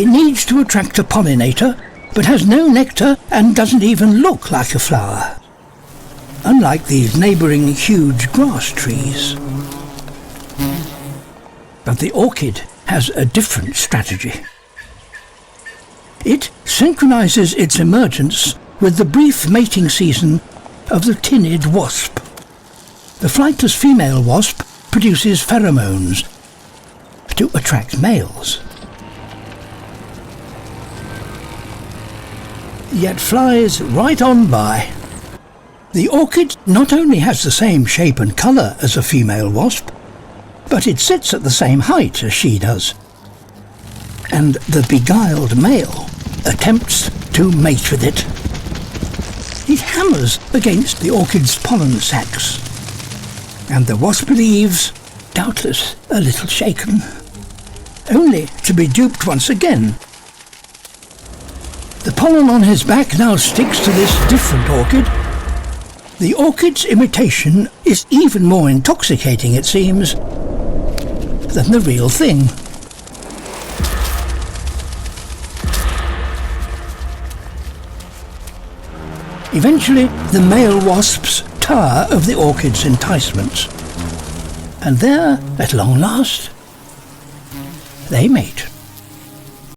It needs to attract a pollinator, but has no nectar and doesn't even look like a flower. Unlike these neighbouring huge grass trees. But the orchid has a different strategy. It synchronises its emergence with the brief mating season of the tinid wasp. The flightless female wasp produces pheromones to attract males. Yet flies right on by. The orchid not only has the same shape and colour as a female wasp, but it sits at the same height as she does. And the beguiled male attempts to mate with it. It hammers against the orchid's pollen sacs, and the wasp leaves, doubtless a little shaken, only to be duped once again. The pollen on his back now sticks to this different orchid. The orchid's imitation is even more intoxicating, it seems, than the real thing. Eventually, the male wasps tire of the orchid's enticements, and there, at long last, they mate.